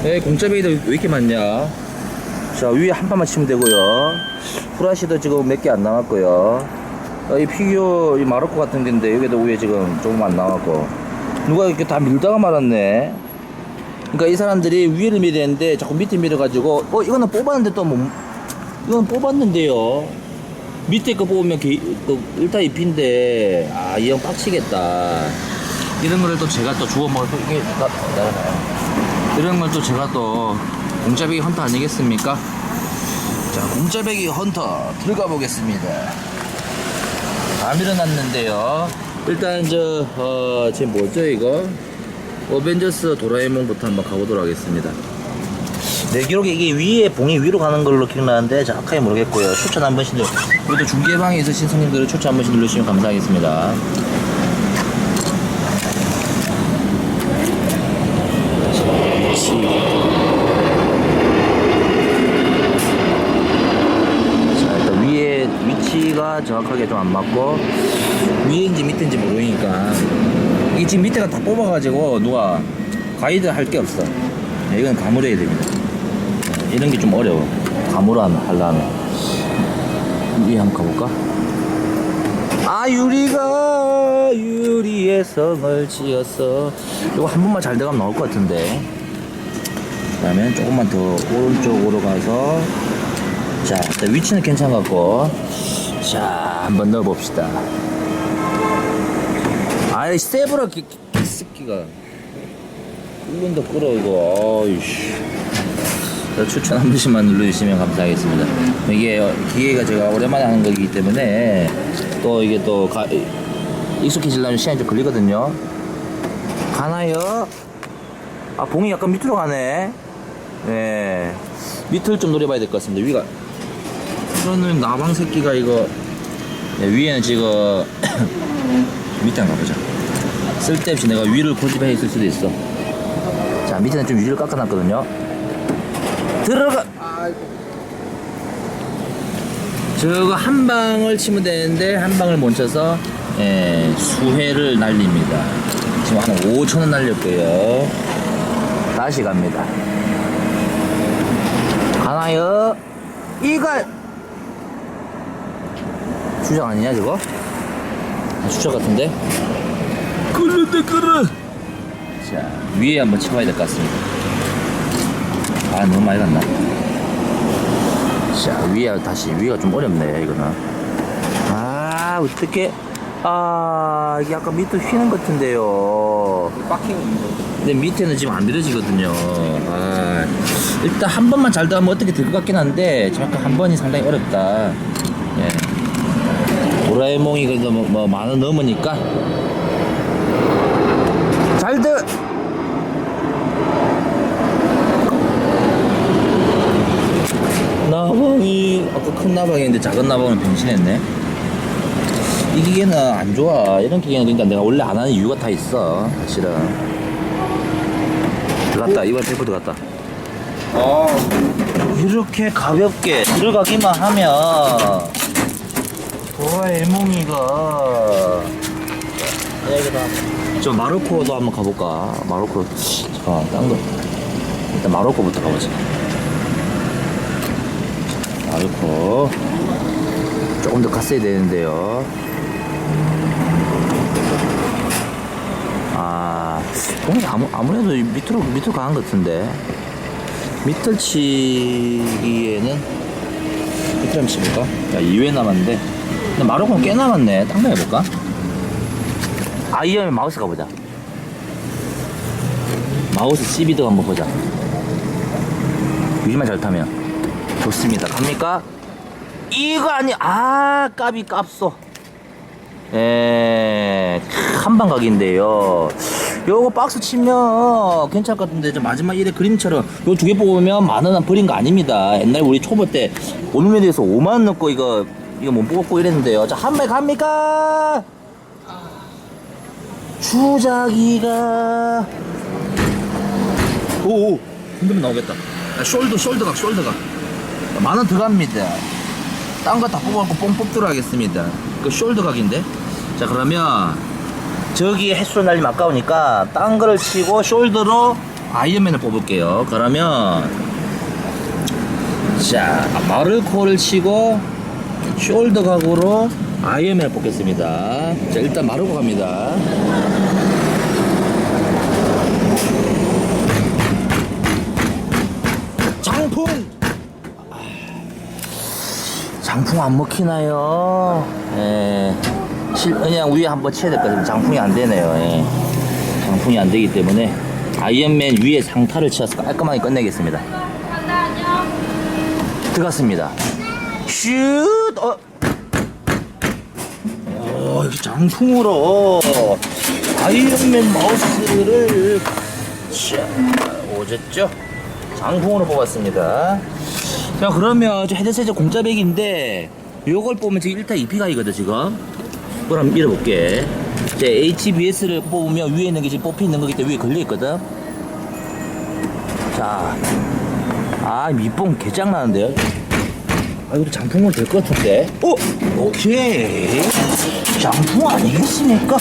네, 공짜배기도 왜 이렇게 많냐? 자, 위에 한 판만 치면 되고요. 후라시도 지금 몇 개 안 남았고요. 이 피규어 이 마르코 같은 건데 여기도 위에 지금 조금 안 남았고. 누가 이렇게 다 밀다가 말았네. 그러니까 이 사람들이 위를 밀었는데 자꾸 밑에 밀어가지고 이거는 뽑았는데 또 뭐, 이건 뽑았는데요. 밑에 거 뽑으면 1타 2피인데 이 형 빡치겠다. 이런 거를 또 제가 또 주워 먹을 이게 이런 걸 또 제가 또 공짜배기 헌터 아니겠습니까? 자, 공짜배기 헌터 들어가 보겠습니다. 다 밀어놨는데요. 일단 지금 뭐죠 이거? 어벤져스 도라에몽부터 한번 가보도록 하겠습니다. 내 기록에 이게 위에 봉이 위로 가는 걸로 기억나는데 정확하게 모르겠고요. 추천 한 번씩 그래도 중계방에 있으신 손님들은 추천 한 번씩 눌러주시면 감사하겠습니다. 자, 일단 위에 위치가 정확하게 좀 안 맞고 위인지 밑인지 모르니까 이게 지금 밑에가 다 뽑아가지고 누가 가이드 할 게 없어. 이건 가물어야 됩니다. 이런 게 좀 어려워. 가물어 하려면 위에 한번 가볼까? 유리가 유리의 성을 지었어. 이거 한 번만 잘 들어가면 나올 것 같은데. 그 다음에 조금만 더 오른쪽으로 가서 자, 일단 위치는 괜찮았고 자, 한번 넣어봅시다. 세브라 끼끼가 끓는다 끓어 이거. 어이씨. 추천 한 번씩만 눌러주시면 감사하겠습니다. 이게 기계가 제가 오랜만에 하는 거기 때문에 또 이게 또 익숙해지려면 시간이 좀 걸리거든요. 가나요? 봉이 약간 밑으로 가네. 네, 밑을 좀 노려봐야 될 것 같습니다. 위가 이거는 나방 새끼가 이거 위에는 지금 밑에 한번 가보자. 쓸데없이 내가 위를 고집해 있을 수도 있어. 자, 밑에는 좀 위를 깎아놨거든요. 들어가. 저거 한 방을 치면 되는데 한 방을 못 쳐서 수회를 날립니다. 지금 한 5,000원 날렸고요. 다시 갑니다. 가나요? 이거 주작 아니냐 저거? 주작 같은데? 끓는데 끓어. 자, 위에 한번 쳐봐야 될 것 같습니다. 너무 많이 갔나? 자, 위가 좀 어렵네 이거는. 어떡해. 이게 약간 밑에 휘는 것 같은데요. 근데 밑에는 지금 안 밀어지거든요. 일단 한 번만 잘 들어가면 어떻게 될 것 같긴 한데 지금 약간 한 번이 상당히 어렵다. 도라에몽이 그래도 뭐 만원 넘으니까 잘 들. 나방이 아까 큰 나방이었는데 작은 나방은 변신했네. 이 기계는 안 좋아. 이런 기계는 그러니까 내가 원래 안 하는 이유가 다 있어 사실은. 들어갔다. 이번 페이퍼 들어갔다. 이렇게 가볍게 들어가기만 하면 도라에몽이가 저 마르코도 한번 가볼까? 마르코 잠깐만 딴거 일단 마르코부터 가보자. 마르코 조금 더 갔어야 되는데요. 공이 아무래도 밑으로 가는 것 같은데. 밑을 치기에는 밑을 한번 치볼까? 2회 남았는데 근데 마르코는 꽤 남았네. 딴 거 해볼까? 이하면 마우스 가보자. 마우스 CB도 한번 보자. 위만 잘 타면 좋습니다. 갑니까? 이거 아니. 까비 깝소. 한방 각인데요. 요거 박스 치면 괜찮을 것 같은데 마지막 일에 그림처럼 요 두 개 뽑으면 만원 버린 거 아닙니다. 옛날 우리 초보 때 5mm에서 5만원 넣고 이거 못 뽑고 이랬는데요. 자, 한 발 갑니까? 주작이가 오 흔들면 나오겠다. 숄더각 만원 들어갑니다. 딴 거 다 뽑아갖고 뽕 뽑도록 하겠습니다. 그 숄더각인데. 자, 그러면 저기 횟수로 날리면 아까우니까 딴 거를 치고 숄더로 아이언맨을 뽑을게요. 그러면 자 마르코를 치고 숄더 각으로 아이언맨을 뽑겠습니다. 자 일단 마르코 갑니다. 장풍 안 먹히나요? 예. 그냥 위에 한번 쳐야 될 것 같아요. 장풍이 안 되네요. 예. 장풍이 안 되기 때문에 아이언맨 위에 상타를 쳐서 깔끔하게 끝내겠습니다. 들어갔습니다. 슛! 이렇게 장풍으로 아이언맨 마우스를 오졌죠? 장풍으로 뽑았습니다. 자 그러면 헤드셋이 공짜백인데 요걸 뽑으면 지금 1타 2피 가이거든 지금. 그럼 밀어볼게. 이제 HBS를 뽑으면 위에 있는 게 지금 뽑혀 있는 거기 때문에 위에 걸려있거든. 자, 밑봉 개짱나는데요. 이거 장풍으로 될 것 같은데. 오케이. 장풍 아니겠습니까?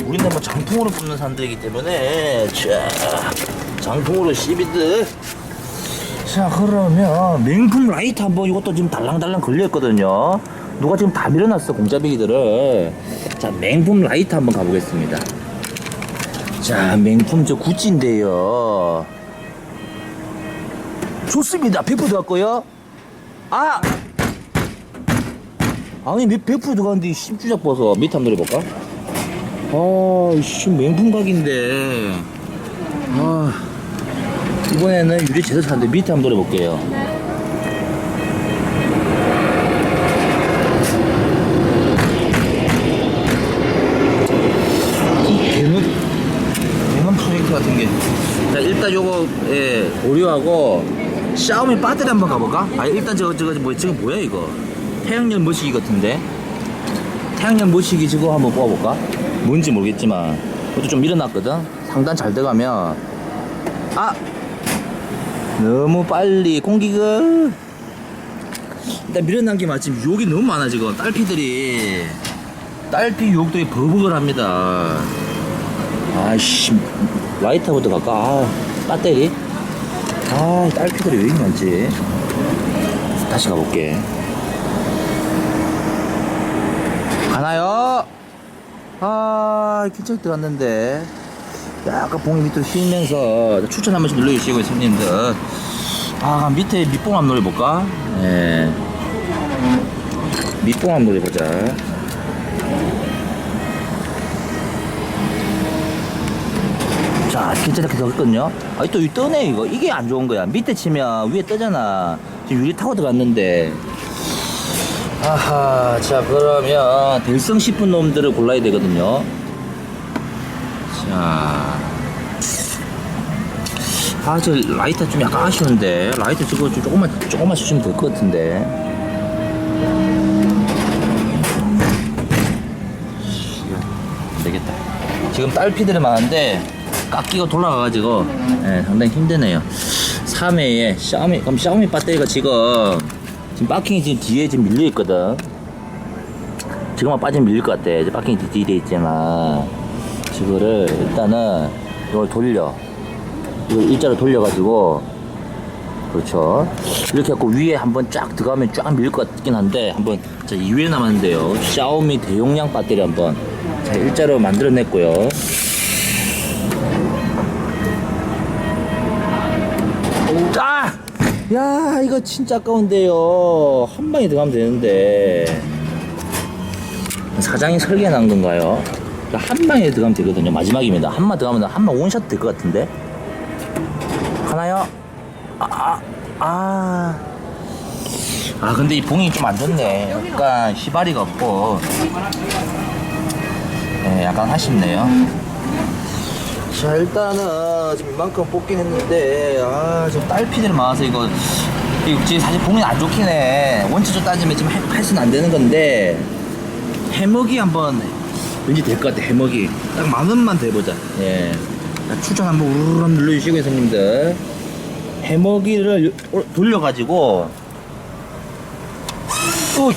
우리는 뭐 장풍으로 뽑는 사람들이기 때문에 자 장풍으로 시비드. 자 그러면 맹품 라이트 한번 이것도 지금 달랑달랑 걸려있거든요. 누가 지금 다 밀어놨어 공짜배기들을. 자 맹품 라이트 한번 가보겠습니다. 자 맹품 저 구찌인데요. 좋습니다. 100% 들어갔고요. 아니 100% 들어갔는데 10주작 벗어 밑에 한번 노려볼까? 맹품 각인데 이번에는 유리 제대로 샀는데 밑에 한번 노려볼게요. 개놈 프로젝트 같은 게. 자, 일단 요거, 오류하고, 샤오미 배터리 한번 가볼까? 일단 지금 뭐야, 이거? 태양열 머시기 같은데? 태양열 머시기 저거 한번 뽑아볼까? 뭔지 모르겠지만, 그것도 좀 밀어놨거든? 상단 잘 들어가면, 너무 빨리 공기가 일단 밀어난 게 마침 유혹이 너무 많아 지금. 딸피 유혹들이 버벅을 합니다. 라이터부터 갈까? 배터리? 딸피들이 왜 이렇게 많지? 다시 가볼게. 가나요? 긴장 들어갔는데 약간 봉이 밑으로 휘면서 추천 한 번씩 눌러주시고요 손님들. 밑에 밑봉 한번 노려볼까? 네. 밑봉 한번 노려보자. 자 괜찮게 들어갔거든요. 또 뜨네 이거. 이게 안 좋은 거야. 밑에 치면 위에 뜨잖아. 지금 유리 타고 들어갔는데. 자 그러면 될성 싶은 놈들을 골라야 되거든요. 저 라이터 좀 약간 아쉬운데. 라이터 저거 좀 조금만 주시면 될 것 같은데. 되겠다. 지금 딸피들이 많은데 깎기가 돌아가가지고 상당히 힘드네요. 3회에 샤오미 배터리가 지금 바킹이 지금 뒤에 지금 밀려있거든. 지금만 빠지면 밀릴 것 같아. 이제 바킹이 뒤에 돼 있지만 이거를 일단은 이걸 돌려. 이걸 일자로 돌려가지고 그렇죠. 이렇게 해갖고 위에 한번 쫙 들어가면 쫙 밀릴 것 같긴 한데 한번 자 2회 남았는데요. 샤오미 대용량 배터리 한번 자 일자로 만들어냈고요. 야 이거 진짜 아까운데요. 한 방에 들어가면 되는데 사장이 설계해놓은 건가요? 한 방에 들어가면 되거든요. 마지막입니다. 한 방 들어가면 한 방 원샷 될 것 같은데. 하나요? 근데 이 봉이 좀 안 좋네. 약간 시바리가 없고 약간 아쉽네요. 자 일단은 지금 이만큼 뽑긴 했는데 지금 딸피들이 많아서 이거 지금 사실 봉이 안 좋긴 해. 원체적으로 따지면 지금 할수는 안 되는 건데 해먹이 한번 왠지 될 것 같아. 해먹이 딱 10,000원만 더 해보자. 추천 한번 우르르 눌러주시고요 손님들. 해먹이를 돌려가지고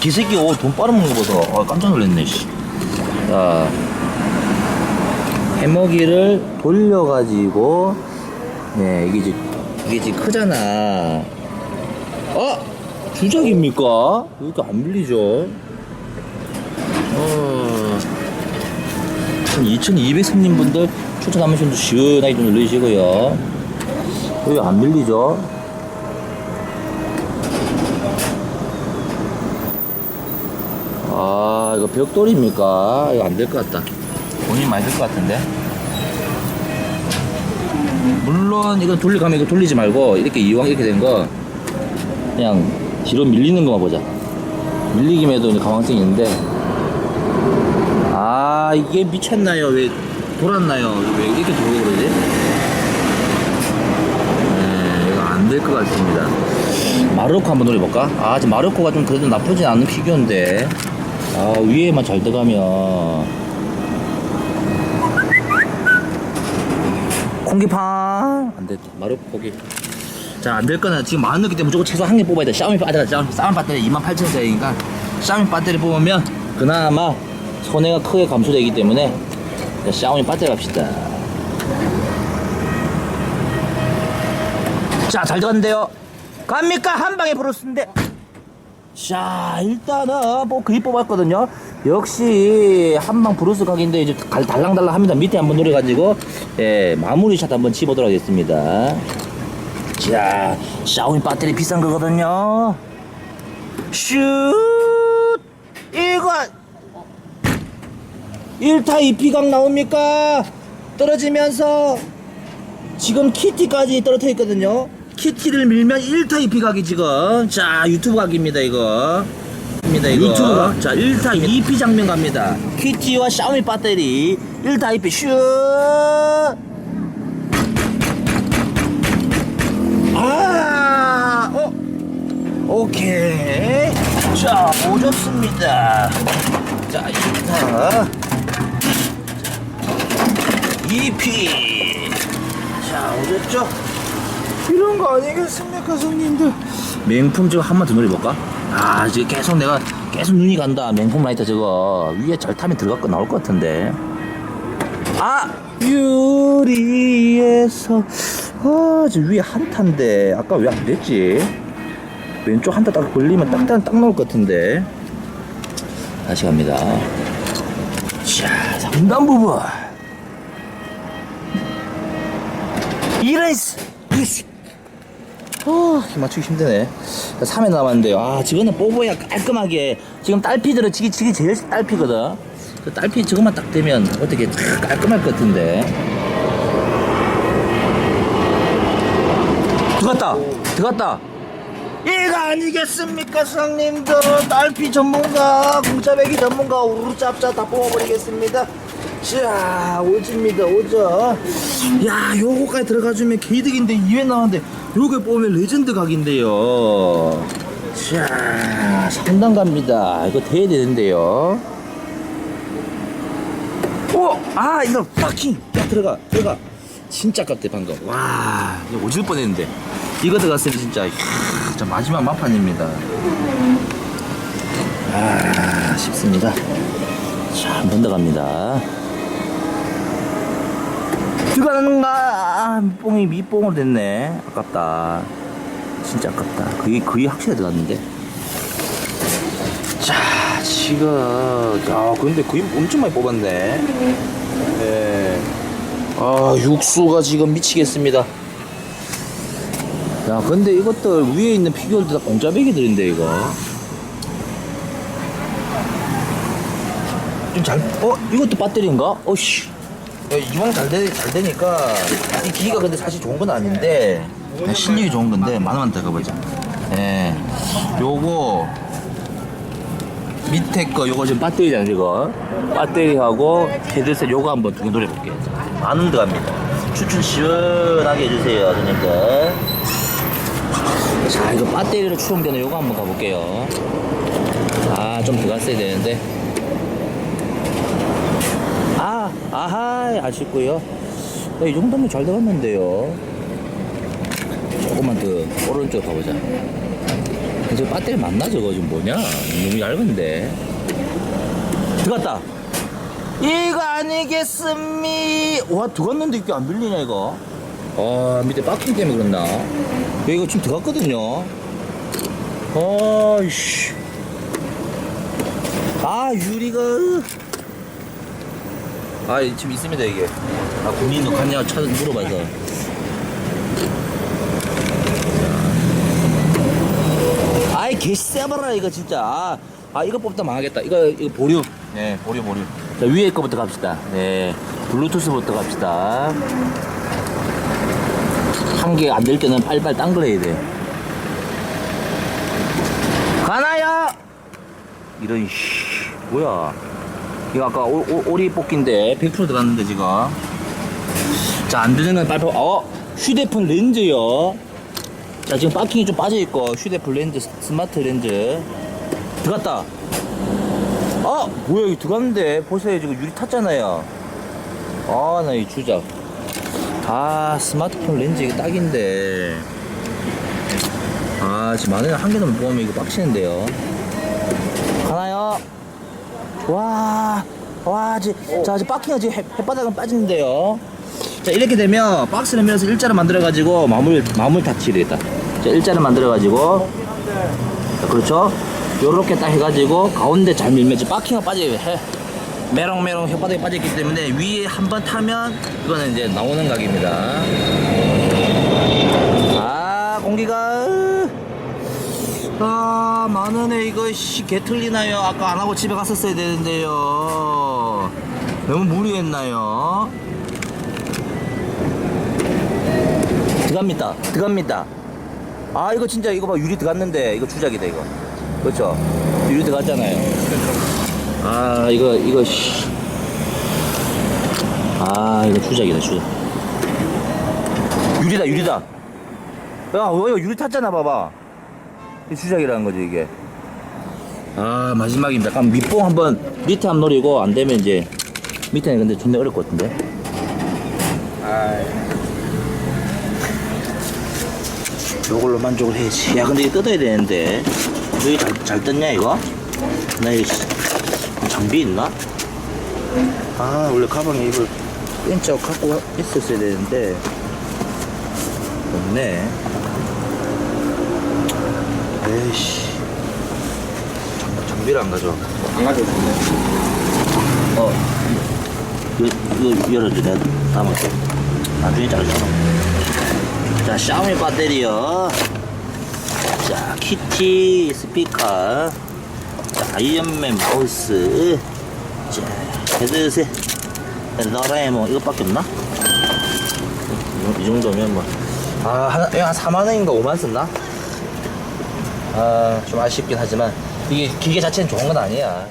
개새끼 돈 빨아먹는 거 봐서 깜짝 놀랐네. 자 해먹이를 돌려가지고 네, 이게 지금 크잖아. 주작입니까? 이렇게 안 밀리죠? 2200손님분들 추천 한 번씩 시원하게 좀 눌러주시고요. 왜 안 밀리죠? 이거 벽돌입니까? 이거 안 될 것 같다. 돈이 많이 들 것 같은데. 물론 이건 돌리가면 이거 돌리지 말고 이렇게 이왕 이렇게 된 거 그냥 뒤로 밀리는 것만 보자. 밀리기만 해도 가망성이 있는데, 이게 미쳤나요? 왜 돌았나요? 왜 이렇게 돌고 그러지? 네, 이거 안 될 것 같습니다. 마르코 한번 노려볼까? 지금 마르코가 좀 그래도 나쁘진 않은 피규어인데, 위에만 잘 들어가면. 공기팡! 안 됐다. 마르코 포기. 자, 안 될 거는 지금 만 넣기 때문에 무조건 최소 한 개 뽑아야 돼. 샤오미 배터리 28,000원짜리니까 샤오미 배터리 뽑으면 그나마 손해가 크게 감소되기 때문에 샤오미 배터리 갑시다. 자, 잘 들어갔는데요. 갑니까? 한 방에 브루스인데. 자, 일단은 뭐 거의 뽑았거든요. 역시 한방 브루스 각인데 이제 달랑달랑 합니다. 밑에 한번 노려가지고 마무리 샷 한번 치보도록 하겠습니다. 자, 샤오미 배터리 비싼 거거든요. 슛! 이거 1타 2피각 나옵니까? 떨어지면서 지금 키티까지 떨어져 있거든요. 키티를 밀면 1타 2피각이 지금. 자, 유튜브 각입니다 이거. 유튜브 각. 자, 1타 2피 장면 갑니다. 키티와 샤오미 배터리 1타 2피 슛! 오케이. 자, 오졌습니다. 자, 1타 2피. 자, 오졌죠? 이런 거 아니겠습니까, 손님들? 맹품 지금 한 번 더 노려볼까? 지금 계속 내가 계속 눈이 간다. 맹품 라이터 저거 위에 잘 타면 나올 것 같은데. 유리에서 저 위에 한타인데 아까 왜 안 됐지? 왼쪽 한타 딱 걸리면 딱 나올 것 같은데. 다시 갑니다. 자, 상단 부분. 이라이스. 힘 맞추기 힘드네. 3회 남았는데요. 저거는 뽑아야 깔끔하게. 지금 딸피들은 지기 제일 딸피거든. 그 딸피 저것만 딱 되면 어떻게 깔끔할 것 같은데. 들어갔다. 이거 아니겠습니까, 사장님들? 딸피 전문가, 공짜배기 전문가, 우르르 짭짭 다 뽑아버리겠습니다. 자, 오죠. 야, 요거까지 들어가주면 개이득인데 2회 나왔는데 요거 뽑으면 레전드 각인데요. 자, 상단 갑니다. 이거 돼야 되는데요. 이거 파킹. 야, 들어가. 진짜 깝대 방금. 와, 이거 오질 뻔했는데 이거 들어갔으면 진짜 마지막 막판입니다. 쉽습니다. 자, 한 번 더 갑니다. 들어가는가? 밑봉으로 됐네. 아깝다. 진짜 아깝다. 거의 확실히 들어갔는데. 자, 지금 근데 거의 엄청 많이 뽑았네. 네. 육수가 지금 미치겠습니다. 야, 근데 이것들 위에 있는 피규어들 다 공짜 배기들인데 이거. 이것도 배터리인가? 이왕 잘 되니까 이 기기가 근데 사실 좋은 건 아닌데 실력이 좋은 건데 만원 더 가보자. 요거 밑에 거 요거 지금 배터리잖아 이거. 배터리하고 헤드셋 요거 한번 두 개 노려볼게요. 만원 들어갑니다. 추출 시원하게 해주세요, 손님들. 자, 이거 배터리로 추동되는 요거 한번 가볼게요. 좀 들어갔어야 되는데. 아쉽고요. 이 정도면 잘 들어갔는데요. 조금만 더 오른쪽 가보자. 저 배터리 맞나 저거 지금 뭐냐? 너무 얇은데. 들어갔다. 이거 아니겠습니? 와, 들어갔는데 이게 안 밀리냐 이거? 밑에 박힌 때문에 그랬나? 야, 이거 좀 들어갔거든요. 이씨. 유리가. 지금 있습니다, 이게. 군인도 갔냐, 물어봐서. 개쎄봐라, 이거 진짜. 이거 뽑다 망하겠다. 이거 보류. 네, 보류. 자, 위에 거부터 갑시다. 네. 블루투스부터 갑시다. 한 개 안 될 때는 빨리빨리 당글해야 돼. 가나요? 이런, 뭐야. 이거 아까 오리 뽑기인데 100% 들어갔는데, 지금. 자, 안 되는 건 빨리, 휴대폰 렌즈요. 자, 지금 바킹이 좀 빠져있고, 휴대폰 렌즈, 스마트 렌즈. 들어갔다. 뭐야, 이거 들어갔는데. 보세요, 지금 유리 탔잖아요. 나 이 주작. 스마트폰 렌즈 이거 딱인데. 지금 만원에 한 개도 못 보면 이거 빡치는데요. 가나요? 자, 지금 바킹이 지금 햇바닥은 빠지는데요. 자, 이렇게 되면 박스를 밀어서 일자로 만들어가지고 마물 타치를 되겠다. 자, 일자로 만들어가지고. 자, 그렇죠? 요렇게 딱 해가지고 가운데 잘 밀면 이제 바킹가 빠져요. 메롱메롱 혓바닥에 빠졌기 때문에 위에 한번 타면 이거는 이제 나오는 각입니다. 공기가 만원에 이거 개 틀리나요? 아까 안 하고 집에 갔었어야 되는데요. 너무 무리했나요? 들어갑니다. 이거 진짜 이거 봐, 유리 들어갔는데 이거 주작이다 이거. 그렇죠? 유리 들어갔잖아요. 이거 이거 주작이다, 주작. 유리다. 야, 이거 유리 탔잖아, 봐봐. 이 주작이라는 거지, 이게. 마지막입니다. 그럼 밑봉 밑에 한번 노리고, 안 되면 이제, 밑에는 근데 존나 어려울 것 같은데. 요걸로 만족을 해야지. 야, 근데 이거 뜯어야 되는데. 여기 잘 뜯냐, 이거? 나 이거 장비 있나? 원래 가방에 이걸 뺀짝 갖고 있었어야 되는데. 없네. 에이씨. 장비를 안 가져와. 안 가져오셨네. 이거 열어줘. 내가 담을게. 나중에 자르잖아. 자, 샤오미 배터리요. 자, 키티 스피커. 자, 아이언맨 마우스. 자, 헤드셋. 도라에몽. 이것밖에 없나? 이 정도면 뭐. 한 4만원인가 5만 썼나? 좀 아쉽긴 하지만 이게 기계 자체는 좋은 건 아니야.